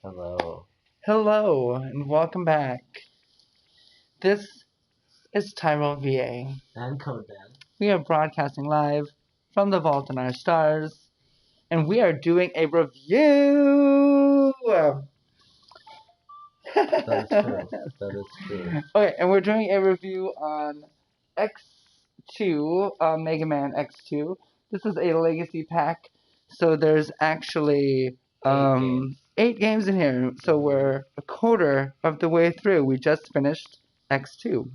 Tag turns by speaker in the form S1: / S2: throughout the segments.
S1: Hello.
S2: Hello and welcome back. This is Tyrell VA.
S1: And Conan.
S2: We are broadcasting live from the Vault in Our Stars, and we are doing a review.
S1: That is true. That is true.
S2: Okay, and we're doing a review on X2, Mega Man X2. This is a legacy pack, so there's actually eight games in here. So we're a quarter of the way through. We just finished X2.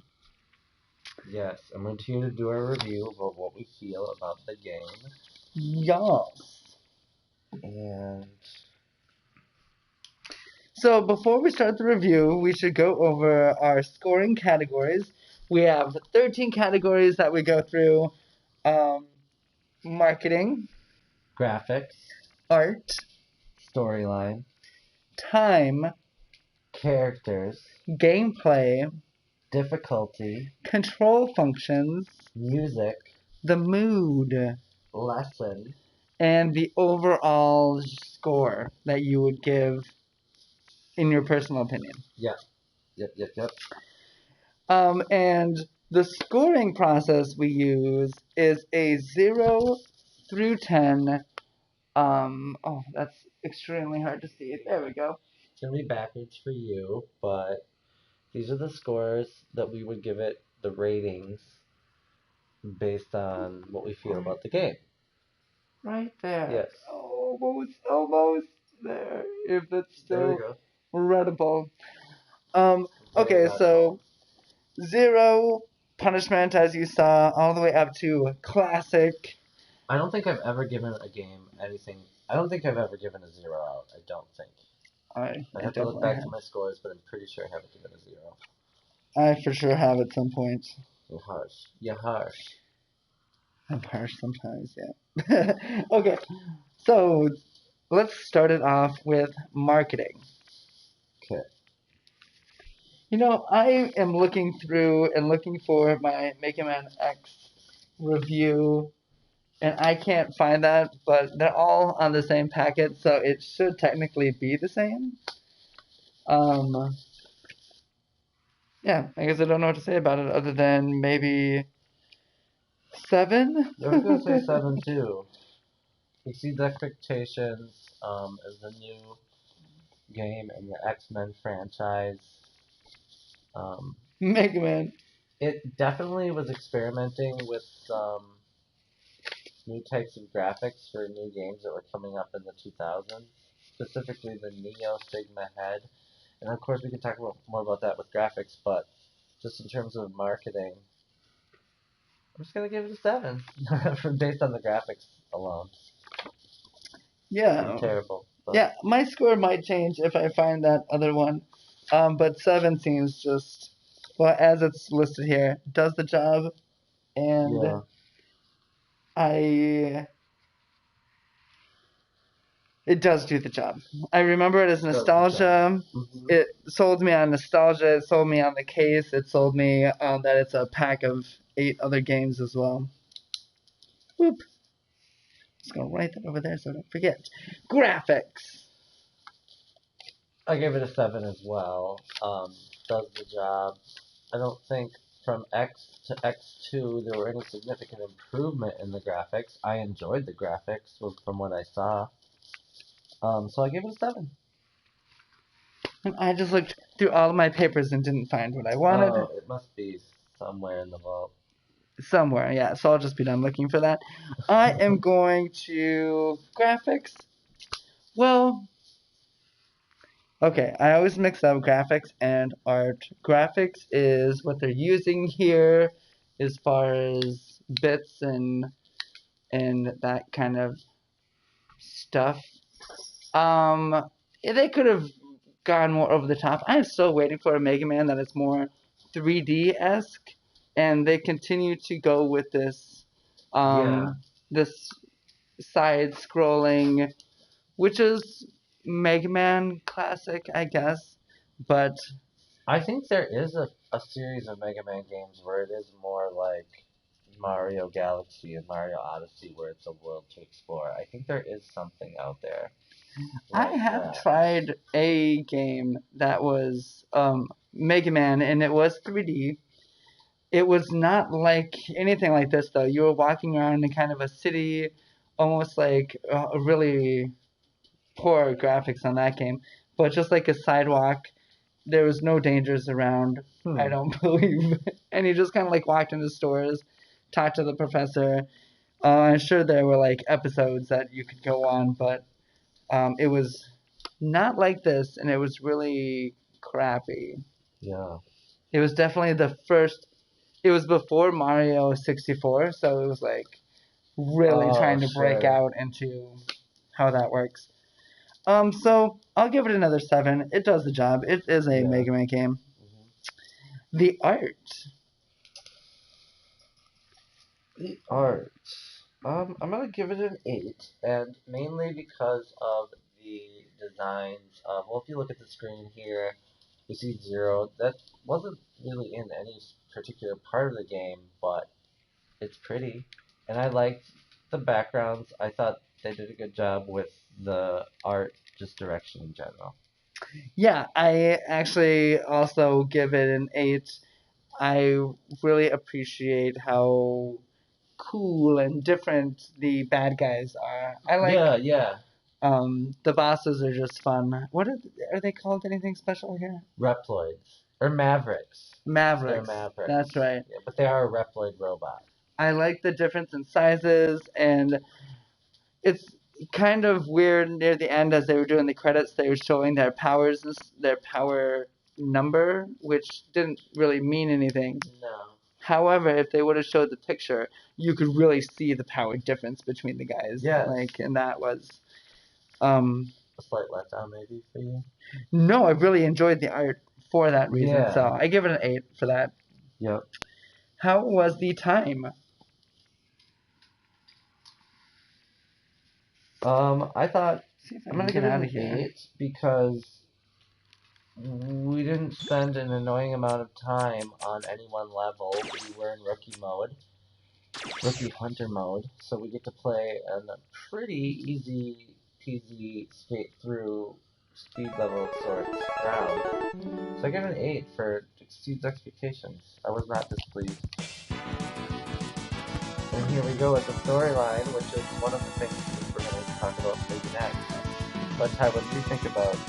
S1: Yes, and we're here to do a review of what we feel about the game.
S2: Yes.
S1: And
S2: So before we start the review, we should go over our scoring categories. We have 13 categories that we go through. Marketing,
S1: graphics,
S2: art,
S1: storyline,
S2: time,
S1: characters,
S2: gameplay,
S1: difficulty,
S2: control functions,
S1: music,
S2: the mood,
S1: lesson,
S2: and the overall score that you would give in your personal opinion.
S1: Yep.
S2: And the scoring process we use is a 0 through 10. Oh, that's extremely hard to see. There we go.
S1: It's going to be backwards for you, but these are the scores that we would give it, the ratings, based on what we feel about the game.
S2: Right there.
S1: Yes.
S2: Almost there. If it's
S1: There we
S2: still
S1: go.
S2: readable. Okay, so 0 punishment, as you saw, all the way up to classic.
S1: I don't think I've ever given a game anything. I don't think I've ever given a 0 out. I don't think. I have to look back to my scores, but I'm pretty sure I haven't given a 0.
S2: I for sure have at some point.
S1: You're harsh. You're harsh.
S2: I'm harsh sometimes, yeah. Okay, so let's start it off with marketing.
S1: Okay.
S2: You know, I am looking through and looking for my Mega Man X review, and I can't find that, but they're all on the same packet, so it should technically be the same. Yeah, I guess I don't know what to say about it other than maybe 7?
S1: I was going to say 7 too. Exceeds expectations as the new game in the X-Men franchise.
S2: Mega Man.
S1: It definitely was experimenting with some new types of graphics for new games that were coming up in the 2000s, specifically the Neo Sigma head. And of course, we can talk more about that with graphics, but just in terms of marketing, I'm just going to give it a 7 based on the graphics alone.
S2: Yeah.
S1: Pretty terrible. But.
S2: Yeah, my score might change if I find that other one. But 7 seems just, well, as it's listed here, does the job. And
S1: yeah.
S2: It does do the job. I remember it as nostalgia.
S1: Mm-hmm.
S2: It sold me on nostalgia. It sold me on the case. It sold me that it's a pack of 8 other games as well. Whoop. Just gonna write that over there so I don't forget. Graphics.
S1: I gave it a 7 as well. Does the job. I don't think from X to X2 there were any significant improvement in the graphics. I enjoyed the graphics from what I saw. So I gave it a 7.
S2: And I just looked through all of my papers and didn't find what I wanted.
S1: Oh, it must be somewhere in the vault.
S2: Somewhere, yeah. So I'll just be done looking for that. I am going to graphics. Well, okay. I always mix up graphics and art. Graphics is what they're using here, as far as bits and that kind of stuff. They could have gone more over the top. I'm still waiting for a Mega Man that is more 3D-esque, and they continue to go with this this side-scrolling, which is Mega Man classic, I guess, but
S1: I think there is a series of Mega Man games where it is more like Mario Galaxy and Mario Odyssey, where it's a world to explore. I think there is something out there.
S2: I
S1: like
S2: have
S1: that.
S2: tried a game that was Mega Man, and it was 3D. It was not like anything like this, though. You were walking around in kind of a city, almost like really poor graphics on that game, but just like a sidewalk. There was no dangers around, I
S1: Hmm.
S2: don't believe. And you just kind of like walked into stores, talked to the professor. I'm sure there were like episodes that you could go on, but it was not like this, and it was really crappy.
S1: Yeah.
S2: It was definitely the first. It was before Mario 64, so it was like really
S1: Oh,
S2: trying to break
S1: sure.
S2: out into how that works. So I'll give it another 7. It does the job. It is a
S1: Yeah.
S2: Mega Man game.
S1: Hmm.
S2: The art.
S1: The art. I'm gonna give it an 8, and mainly because of the designs. Well, if you look at the screen here, you see Zero. That wasn't really in any particular part of the game, but it's pretty, and I liked the backgrounds. I thought they did a good job with the art, just direction in general.
S2: Yeah, I actually also give it an 8. I really appreciate how cool and different the bad guys are. I like
S1: Yeah, yeah.
S2: the bosses are just fun. What are they called? Anything special here?
S1: Reploids or Mavericks. They're
S2: Mavericks. That's
S1: Mavericks.
S2: right.
S1: Yeah, but they are a Reploid robot.
S2: I like the difference in sizes, and it's kind of weird near the end as they were doing the credits. They were showing their powers, their power number, which didn't really mean anything.
S1: No.
S2: However, if they would have showed the picture, you could really see the power difference between the guys.
S1: Yes.
S2: Like, and that was, um,
S1: A slight letdown, maybe for you.
S2: no, I really enjoyed the art for that reason.
S1: Yeah.
S2: So I give it an 8 for that.
S1: Yep.
S2: How was the time?
S1: I thought
S2: See if I
S1: I'm
S2: can
S1: gonna
S2: get
S1: give it
S2: out
S1: an
S2: of here.
S1: 8 because we didn't spend an annoying amount of time on any one level. We were in rookie hunter mode, so we get to play in a pretty easy peasy skate through speed level sorts round. So I give it an 8 for exceeds expectations. I was not displeased. And here we go with the storyline, which is one of the things that we're going to talk about maybe next. But Ty, what do you think about the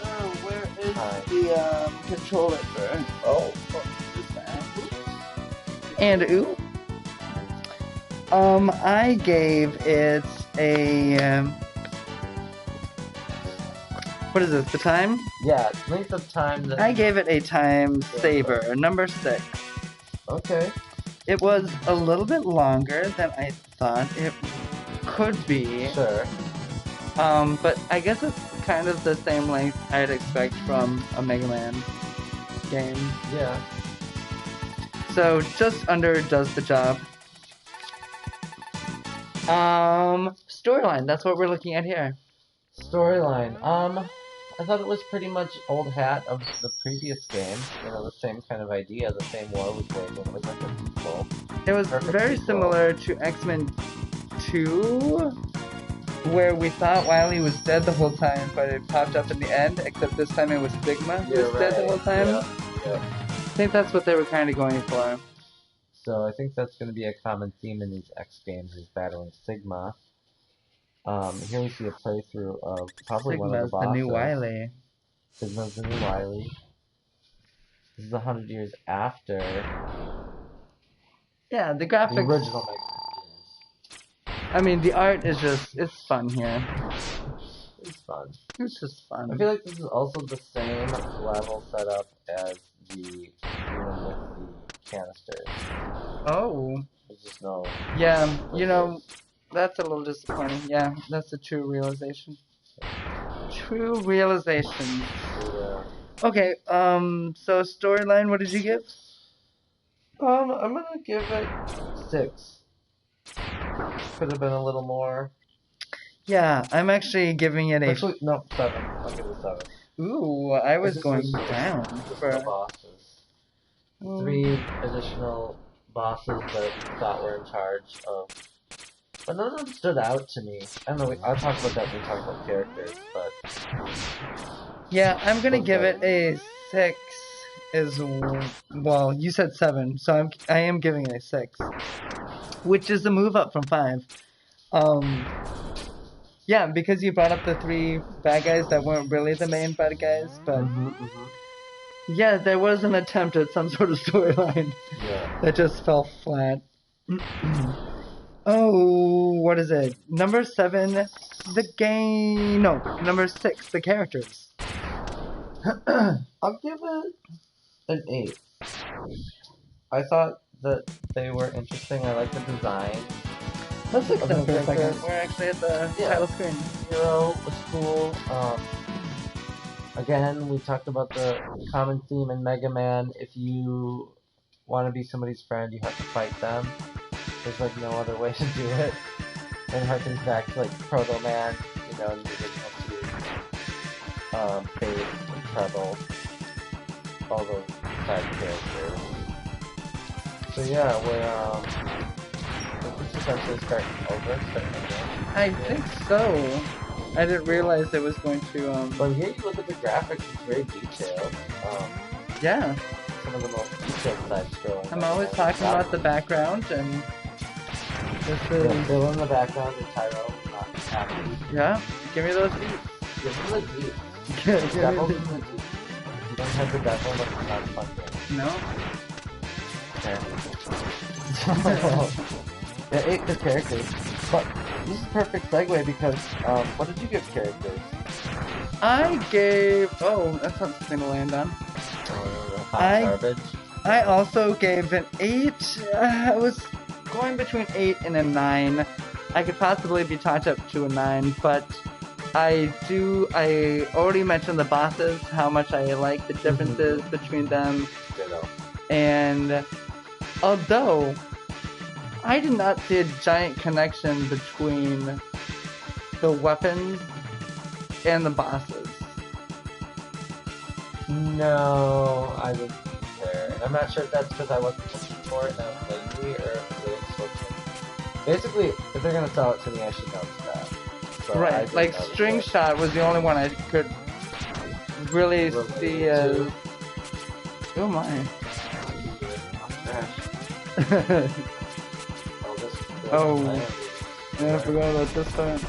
S2: Oh, where is
S1: time?
S2: the controller for?
S1: Oh,
S2: This man. And ooh. I gave it a what is it? The time?
S1: yeah, length of time that.
S2: I gave it a time saver, number 6.
S1: Okay.
S2: It was a little bit longer than I thought it could be.
S1: Sure.
S2: But I guess it's kind of the same length I'd expect from a Mega Man game.
S1: Yeah.
S2: So just under does the job. Storyline, that's what we're looking at here.
S1: Storyline. I thought it was pretty much old hat of the previous game. You know, the same kind of idea. The same war was waging. It was like a sequel.
S2: It was
S1: Perfect
S2: very
S1: sequel.
S2: similar to X-Men 2, where we thought Wily was dead the whole time, but it popped up in the end, except this time it was Sigma who was dead the whole time.
S1: Yeah.
S2: I think that's what they were kind of going for.
S1: So I think that's going to be a common theme in these X games is battling Sigma. Here we see a playthrough of probably one of the
S2: Sigma's
S1: bosses.
S2: the new Wily.
S1: Sigma's the new Wily. This is 100 years after
S2: Yeah, the
S1: the
S2: graphics.
S1: original Mega Man games.
S2: I mean, the art is just, it's fun here.
S1: It's fun.
S2: It's just fun.
S1: I feel like this is also the same level setup as the one with the canisters.
S2: Oh.
S1: There's just no.
S2: Yeah, you know, that's a little disappointing. Yeah, that's a true realization. True realization.
S1: Yeah.
S2: Okay, so storyline, what did you give?
S1: I'm gonna give it 6. Could have been a little more.
S2: Yeah, I'm actually giving it a.
S1: Actually, no, 7. I'll give it a 7.
S2: Ooh, I was
S1: Just
S2: going
S1: the
S2: down for.
S1: bosses. 3 additional bosses that we thought were in charge of But none of them stood out to me. I don't know. I'll talk about that when we talk about characters, but
S2: Yeah, I'm gonna
S1: What
S2: give
S1: about
S2: it a 6. Well, you said 7, so I am giving it a 6, which is a move up from 5. Yeah, because you brought up the 3 bad guys that weren't really the main bad guys, but yeah, there was an attempt at some sort of storyline
S1: yeah.
S2: that just fell flat. Oh, what is it? Number 7, the game. No, number 6, the characters.
S1: I'll give it an 8. I thought that they were interesting. I like the design.
S2: Let's look at them for a second.
S1: characters.
S2: We're actually at the
S1: Yeah.
S2: title screen.
S1: Hero was cool. Again, we talked about the common theme in Mega Man. If you want to be somebody's friend, you have to fight them. There's like no other way to do it. And harkens back to like Proto Man, you know, in the original series. Bass and Treble, all those side characters. So yeah, we're this essentially starting again.
S2: I think so. I didn't realize it was going to.
S1: But here you look at the graphics; it's very detailed.
S2: Yeah,
S1: Some of the most detailed side scrolling.
S2: I'm always talking about the background, and this
S1: Yeah,
S2: is.
S1: Bill in the background and Tyro not happy.
S2: Yeah, give me those beats.
S1: Give him the deep.
S2: Give me
S1: Devil
S2: the-
S1: in the deep. If you don't have the devil, then it's not a fun game.
S2: No.
S1: Yeah, 8 good characters. But this is a perfect segue because, what did you give characters?
S2: I gave. Oh, that's not something to land on.
S1: Hot
S2: I-
S1: garbage.
S2: I also gave an 8. I was going between 8 and a 9. I could possibly be talked up to a 9, but I already mentioned the bosses, how much I like the differences between them,
S1: Ditto.
S2: and although I did not see a giant connection between the weapons and the bosses.
S1: No, I didn't care. And I'm not sure if that's because I wasn't looking for it and I was lazy, or if it was switching. Basically, if they're gonna sell it to me, I should notice that. So I
S2: Right,
S1: did
S2: like
S1: notice
S2: String
S1: it.
S2: Shot was the only one I could really
S1: Related
S2: see as.
S1: to-
S2: Oh my.
S1: Trash. Oh, this.
S2: Oh.
S1: I
S2: Yeah, I forgot about this part.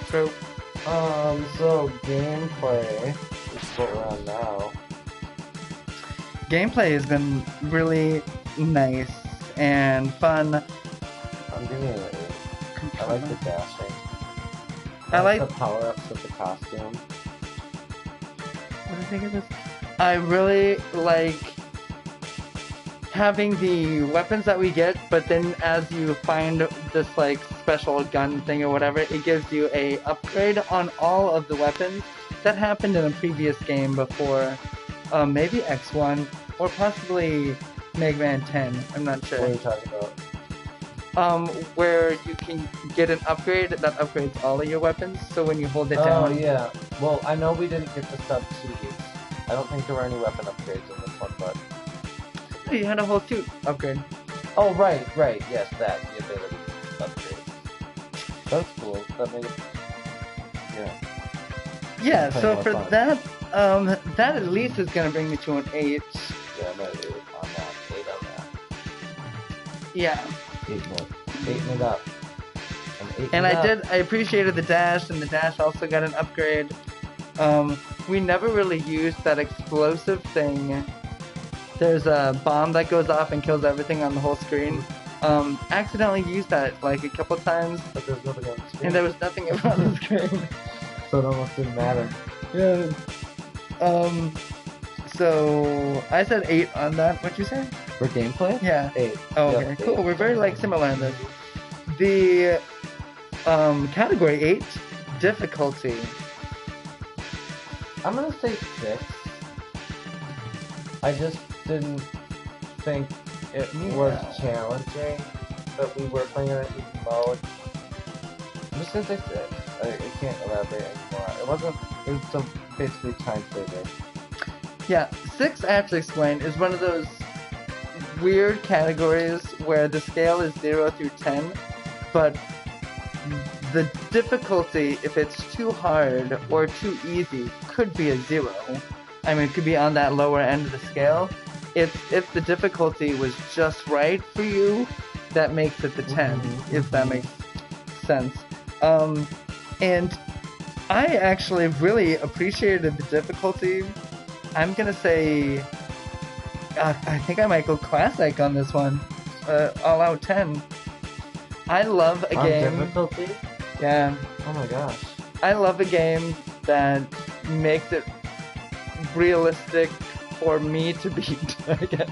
S2: True.
S1: So gameplay is what we're on now.
S2: Gameplay has been really nice and fun.
S1: I'm giving it an 8. I like the dashing.
S2: I like-
S1: the power-ups with the costume.
S2: What do I think of this? I really like having the weapons that we get, but then as you find this like special gun thing or whatever, it gives you a upgrade on all of the weapons that happened in a previous game before, maybe X1 or possibly Mega Man 10. I'm not
S1: What are
S2: sure.
S1: you talking about?
S2: Where you can get an upgrade that upgrades all of your weapons. So when you hold it
S1: Oh
S2: down,
S1: yeah. Well, I know we didn't get the sub keys. I don't think there were any weapon upgrades in this one, but
S2: you had a whole suit upgrade.
S1: oh right, yes, that the ability upgrade. That's cool. That made it. Yeah.
S2: Yeah,
S1: Play
S2: so
S1: more
S2: for
S1: fun.
S2: that, that at least is gonna bring me to an 8.
S1: Yeah, I'm at 8 on that. 8 on that.
S2: Yeah,
S1: 8 more. 8 it up.
S2: and I appreciated the dash, and the dash also got an upgrade. We never really used that explosive thing. There's a bomb that goes off and kills everything on the whole screen. Accidentally used that like a couple times,
S1: But there's nobody on the screen.
S2: and there was nothing on the screen.
S1: So it almost didn't matter.
S2: Yeah. So I said 8 on that. What'd you say?
S1: For gameplay?
S2: Yeah.
S1: 8.
S2: Oh,
S1: Yep,
S2: okay,
S1: 8.
S2: cool. We're very like similar in this. The category 8, difficulty.
S1: I'm gonna say 6. I just didn't think it was challenging, but we were playing in an easy mode. I'm just gonna say 6. I can't elaborate anymore. It was a basically time saver.
S2: Yeah, 6 I have to explain is one of those weird categories where the scale is 0 through 10, but the difficulty, if it's too hard or too easy, could be a 0. I mean, it could be on that lower end of the scale. If the difficulty was just right for you, that makes it the 10, if that makes sense. And I actually really appreciated the difficulty. I'm gonna say, I think I might go classic on this one. All out 10. I love a game.
S1: Difficulty?
S2: Yeah.
S1: Oh my gosh.
S2: I love a game that makes it realistic for me to beat, I guess.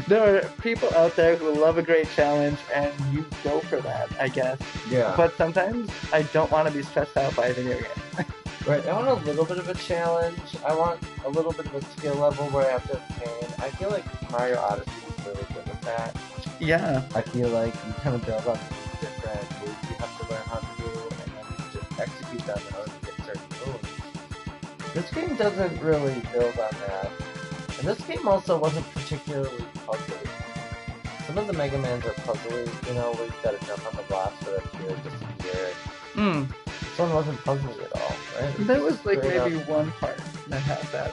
S2: There are people out there who love a great challenge, and you go for that, I guess.
S1: Yeah.
S2: But sometimes I don't want to be stressed out by a video game.
S1: Right, I want a little bit of a challenge. I want a little bit of a skill level where I have to obtain. I feel like Mario Odyssey is really good at that.
S2: Yeah.
S1: I feel like you kind of build on these different moves you have to learn how to do, and then you just execute them in order to get certain moves. This game doesn't really build on that. And this game also wasn't particularly puzzly. Some of the Mega Mans are puzzly, you know, where you gotta jump on the blocks for them to disappear. This one wasn't puzzly at all, right?
S2: There was like
S1: Straight
S2: maybe
S1: up.
S2: one part that had that.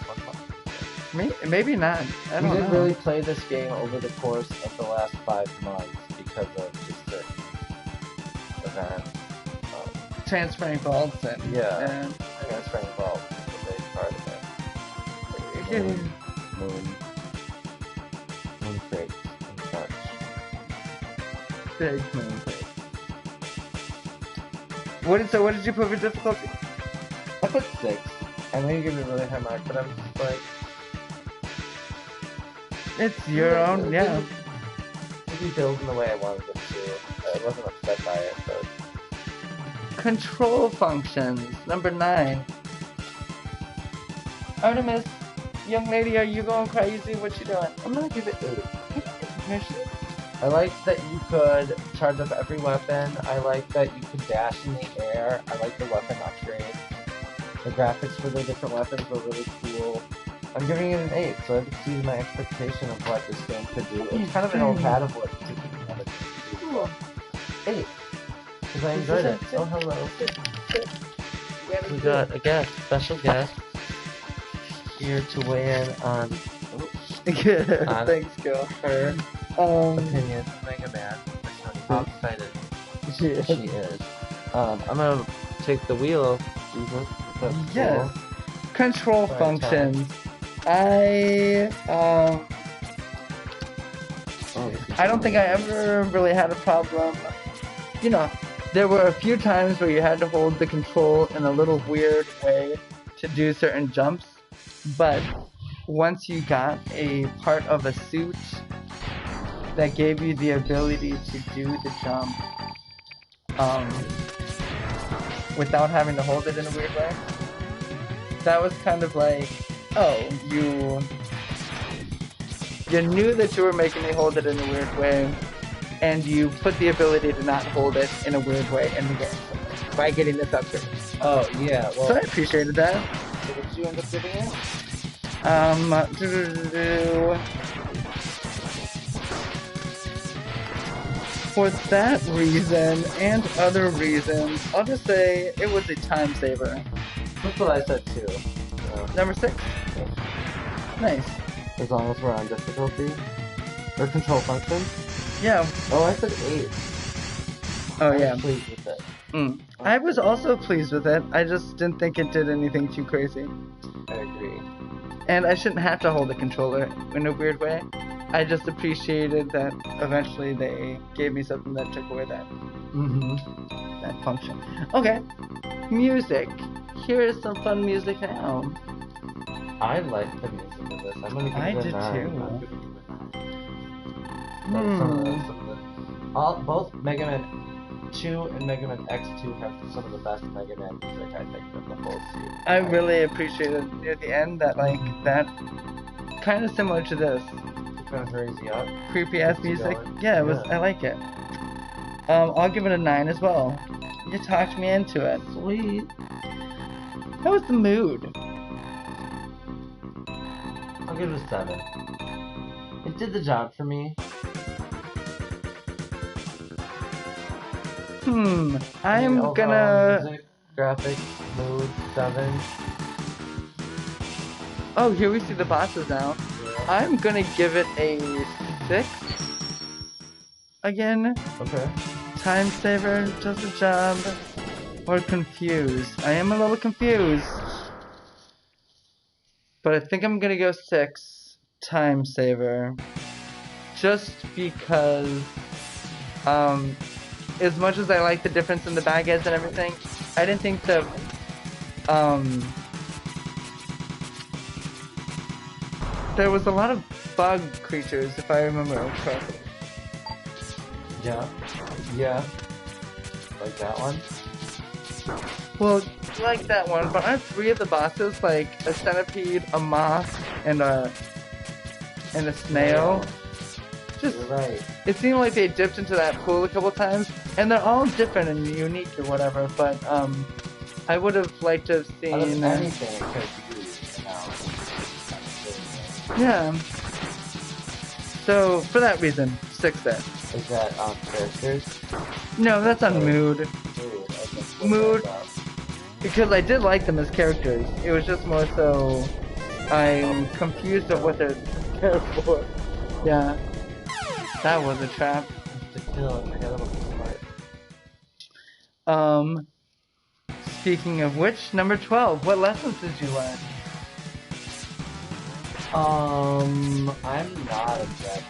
S2: Maybe not. I don't
S1: We didn't
S2: know.
S1: really play this game over the course of the last 5 months because of just certain events.
S2: Transferring vaults and
S1: Yeah. Transferring vault is a big part of it. Like moon crates and such.
S2: Big moon phase. What did you put for difficulty?
S1: I put 6. I know you give it a really high mark, but I'm just like...
S2: It's your own, yeah.
S1: It didn't build in the way I wanted it to. I wasn't upset by it, but...
S2: Control functions, number 9. Artemis, young lady, are you going crazy? What you doing?
S1: I'm gonna give it 8.
S2: Mission?
S1: I liked that you could charge up every weapon. I like that you could dash in the air. I like the weapon upgrades. The graphics for the different weapons were really cool. I'm giving it an 8, so it exceeded my expectation of what this game could do. It's kind of an old hat of what particular other games could do. 8. Because I enjoyed it. Oh, hello. We got a guest, special guest, here to weigh in on
S2: Thanks, girl.
S1: her opinion of Mega Man. How excited
S2: She is.
S1: she is. I'm gonna take the wheel, Jesus. That's
S2: Yes.
S1: cool.
S2: Control
S1: Sorry,
S2: functions. I don't think I ever really had a problem. You know, there were a few times where you had to hold the control in a little weird way to do certain jumps, but once you got a part of a suit that gave you the ability to do the jump without having to hold it in a weird way, that was kind of like, oh, you knew that you were making me hold it in a weird way, and you put the ability to not hold it in a weird way in the game by getting this upgrade.
S1: Oh, yeah, well,
S2: So I appreciated that.
S1: so what did you end up giving it?
S2: For that reason and other reasons, I'll just say it was a time saver.
S1: That's what I said too.
S2: Number 6. Nice.
S1: As long as we're on difficulty. Or control function.
S2: Yeah.
S1: Oh, I said 8.
S2: Oh,
S1: I'm
S2: yeah.
S1: pleased with it.
S2: I was also pleased with it. I just didn't think it did anything too crazy.
S1: I agree.
S2: And I shouldn't have to hold the controller in a weird way. I just appreciated that eventually they gave me something that took away that function. Okay. Music. Here's some fun music now.
S1: I like the music of this. I'm gonna give
S2: I
S1: it a
S2: did
S1: 9.
S2: too.
S1: I'm giving it a 9. Both Mega Man 2 and Mega Man X2 have some of the best Mega Man music, I think, of the whole series.
S2: I really appreciated near the end that, like, that kind of similar to this.
S1: It kind of hurries you up.
S2: Creepy ass
S1: Keeps you
S2: music.
S1: going.
S2: Yeah, it was.
S1: Yeah.
S2: I like it. I'll give it a 9 as well. You talked me into it.
S1: Sweet.
S2: How was the mood?
S1: I'll give it a 7. It did the job for me.
S2: I'm
S1: overall
S2: gonna.
S1: Music, graphics, mood, 7.
S2: Oh, here we see the bosses now.
S1: Yeah.
S2: I'm gonna give it a 6. Again,
S1: Okay.
S2: time saver does the job. Or confused. I am a little confused. But I think I'm gonna go 6. Time saver. Just because, as much as I like the difference in the bad guys and everything, I didn't think the, there was a lot of bug creatures, if I remember correctly.
S1: Yeah. Yeah. Like that one?
S2: Well, like that one, but aren't 3 of the bosses like a centipede, a moth, and a snail? Just,
S1: You're right.
S2: it seemed like they dipped into that pool a couple times, and they're all different and unique or whatever, but I would have liked to have seen...
S1: Out of anything it could be,
S2: Yeah. So, for that reason, 6 there.
S1: Is that on characters?
S2: No, that's on mood. Mood.
S1: Mood.
S2: Because I did like them as characters. It was just more so I'm confused of what they're there for. Yeah. That was a trap.
S1: To kill it, I got a little smart.
S2: Speaking of which, number 12, what lessons did you learn?
S1: I'm not a bad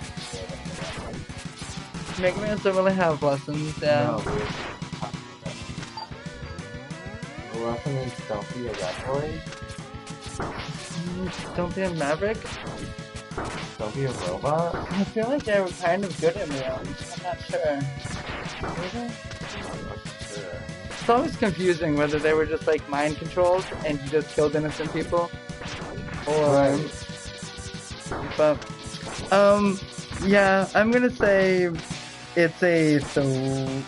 S2: Mega Man don't really have lessons, yeah.
S1: No, we're talking about the lesson is don't be a Reploid.
S2: Don't be a Maverick?
S1: Don't be a robot.
S2: I feel like they were kind of good in the end. I'm not sure.
S1: I'm not sure.
S2: It's always confusing whether they were just like mind controlled and you just killed innocent people. Or...
S1: Right.
S2: But, yeah, I'm gonna say it's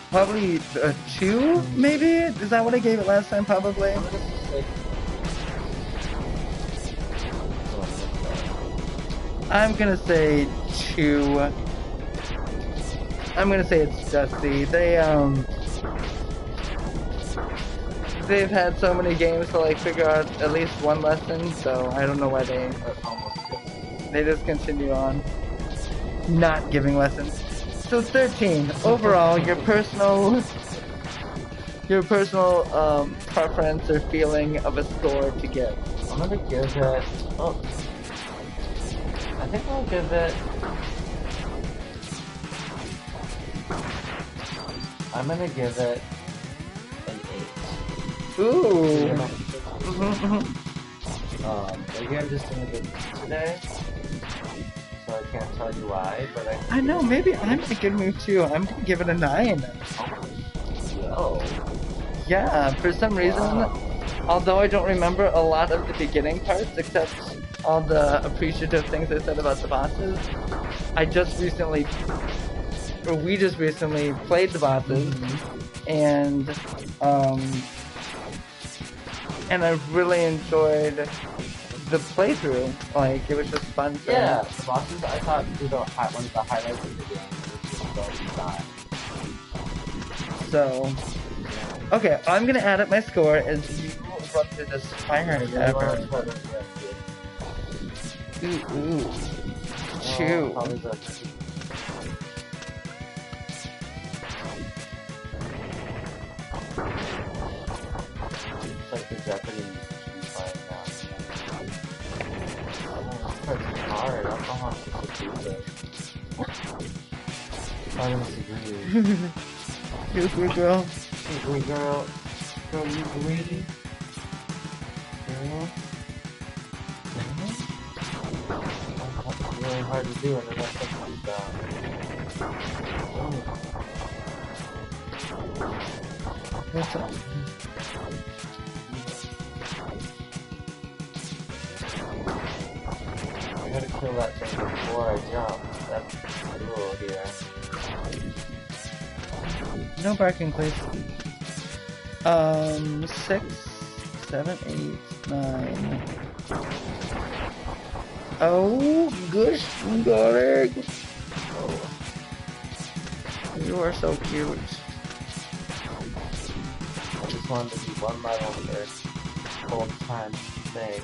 S2: probably a 2, maybe? Is that what I gave it last time, probably?
S1: I'm gonna say...
S2: I'm gonna say 2. I'm gonna say it's Dusty. They've had so many games to like figure out at least one lesson, so I don't know why they just continue on not giving lessons. So 13, overall, your personal preference or feeling of a score to give.
S1: I'm gonna give it... Oh. I think I'll give it... I'm gonna give it an 8.
S2: Ooh.
S1: Maybe I'm just in a good mood today, so I can't tell you why, but
S2: I know, maybe I'm in a good mood too. I'm gonna give it a 9.
S1: Oh.
S2: Yeah, for some reason, although I don't remember a lot of the beginning parts, except all the appreciative things I said about the bosses, we just recently played the bosses, and I really enjoyed the playthrough. Like, it was just fun.
S1: Yeah, the bosses I thought were one of the highlights of the game. It was just so fun.
S2: So, okay, I'm gonna add up my score as you run through this fire ever. Ooh. Chew.
S1: It's like the Jeopardy playing now. Oh, it's hard. I don't know how I'm supposed to do this. I'm gonna disagree.
S2: You agree, girl?
S1: You agree, girl? Girl, you agree? Girl? It's really hard to do and then that's something down.
S2: What's up?
S1: I gotta kill that thing before I jump. That's the rule here.
S2: No barking, please. 6, 7, 8, 9. Oh, gosh, darling. You are so cute.
S1: I just wanted to be one level here. Full time thing.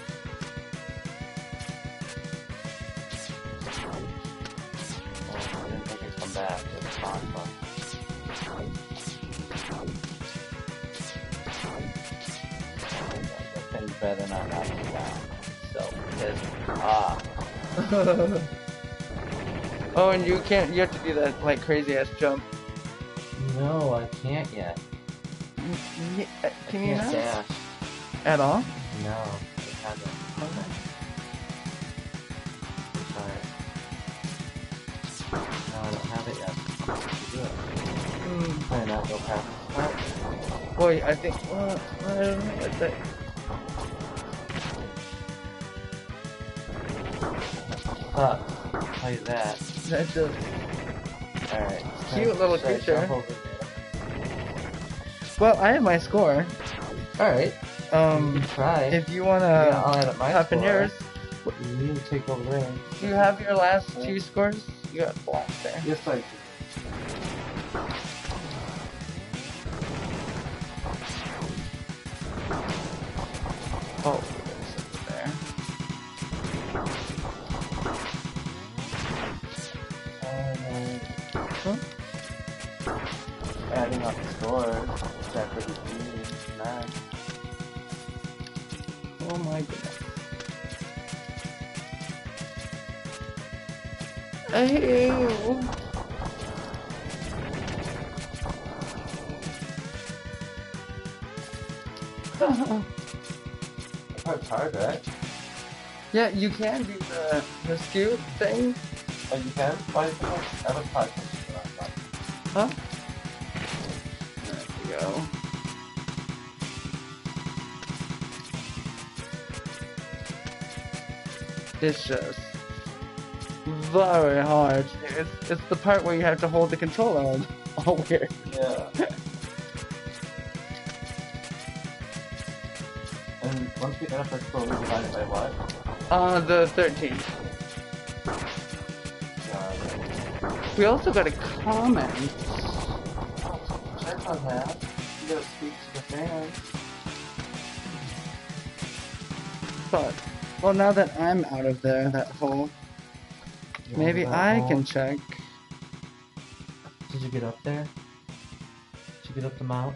S1: Oh, I didn't think it'd come back. It was fun. That thing's better not knock me down. So pissed. Ah.
S2: Oh, and you have to do that, like, crazy-ass jump.
S1: No, I can't yet.
S2: Can you
S1: I
S2: not?
S1: can't dash.
S2: At all?
S1: No, I haven't.
S2: Okay.
S1: Try it. No, I don't have it yet. Do it. Can I not go past this part?
S2: Boy, I think, I don't know what that...
S1: I'll tell you that.
S2: That's a
S1: Alright.
S2: cute little
S1: Should I
S2: creature.
S1: jump over there?
S2: Well, I have my score.
S1: Alright. You can try.
S2: If you wanna
S1: Yeah, I'll add up my
S2: hop in
S1: score.
S2: yours,
S1: You take over the ring.
S2: do you have your last two scores? You got black there.
S1: Yes, I do.
S2: Oh, there's something there. Huh?
S1: Adding up the scores. Check for the team. Nice.
S2: Oh my goodness. Ew.
S1: That part's hard, right?
S2: Yeah, you can do the scoot thing.
S1: Oh, you can? Why is that? That was hard.
S2: Huh? There we go. It's just very hard. It's the part where you have to hold the controller on. All weird.
S1: Yeah. And once we get up our score, we divide it by what?
S2: The 13. We also got a comment.
S1: Check on that. You gotta speak to the fans.
S2: But, well, now that I'm out of there, that hole, maybe I can check.
S1: Did you get up there? Did you get up the mount?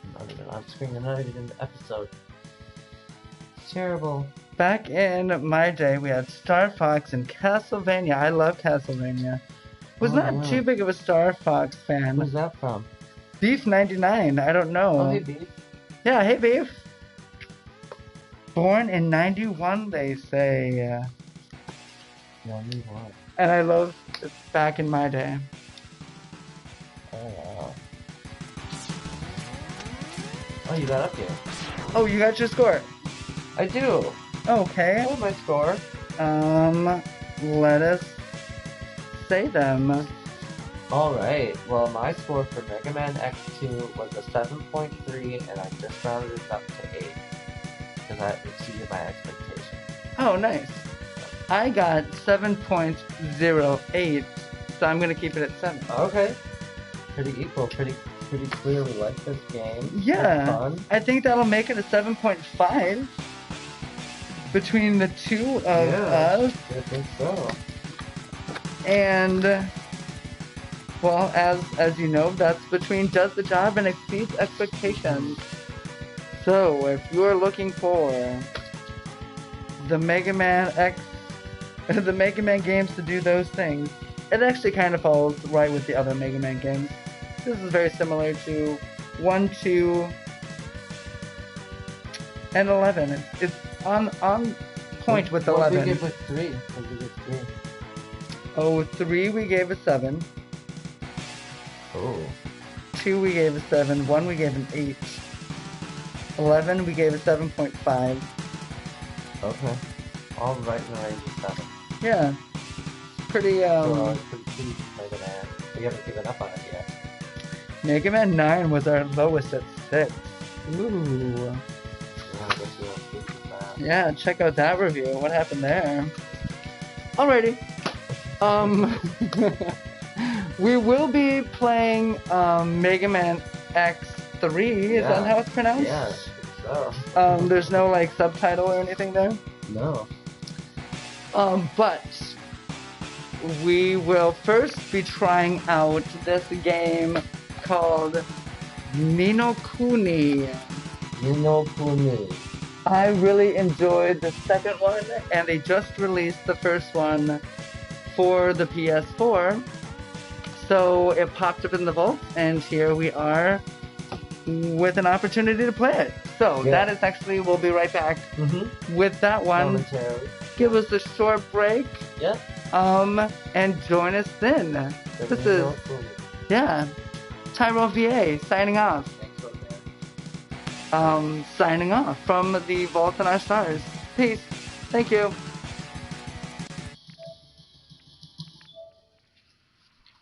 S1: I'm not even on screen. I'm not even in the episode. It's terrible.
S2: Back in my day, we had Star Fox and Castlevania. I love Castlevania. Was
S1: Oh,
S2: not
S1: wow.
S2: too big of a Star Fox fan.
S1: Where's that from?
S2: Beef 99. I don't know.
S1: Oh, hey, Beef.
S2: Yeah, hey Beef. Born in 91, they say.
S1: Yeah, me what?
S2: And I love it back in my day.
S1: Oh, wow. Oh, you got up here.
S2: Oh, you got your score.
S1: I do.
S2: Okay.
S1: I have my score.
S2: Let us say them.
S1: Alright, well, my score for Mega Man X2 was a 7.3, and I just rounded it up to 8. Because I exceeded my expectations.
S2: Oh, nice. I got 7.08, so I'm gonna keep it at 7.
S1: Okay. Pretty equal, pretty clear. We like this game.
S2: Yeah.
S1: It's fun.
S2: I think that'll make it a 7.5 between the two of us.
S1: I think so.
S2: And, well, as you know, that's between does the job and exceeds expectations. So, if you are looking for the Mega Man X, the Mega Man games to do those things, it actually kind of falls right with the other Mega Man games. This is very similar to 1, 2, and 11. It's on point with
S1: What
S2: 11.
S1: did we give with 3? What did we give 3?
S2: Oh, 3 we gave a 7.
S1: Oh.
S2: 2 we gave a 7. 1 we gave an 8. 11 we gave a 7.5.
S1: Okay. All right in the range of 7.
S2: Yeah. Pretty,
S1: So it's pretty Mega Man. We haven't given up on it yet.
S2: Mega Man 9 was our lowest at 6. Ooh.
S1: Yeah, I guess we won't speak to that.
S2: Yeah, check out that review. What happened there? Alrighty. We will be playing Mega Man X3. Is that how it's pronounced?
S1: Yeah, I think so.
S2: There's no like subtitle or anything there.
S1: No.
S2: But we will first be trying out this game called Ni no Kuni.
S1: Ni no Kuni.
S2: I really enjoyed the second one, and they just released the first one for the PS4. So it popped up in the vault, and here we are with an opportunity to play it. So that is actually, we'll be right back with that one.
S1: Momentarily.
S2: Give us a short break.
S1: Yeah.
S2: And join us then. This is, Tyro VA signing off. Signing off from the Vault in Our Stars. Peace. Thank you.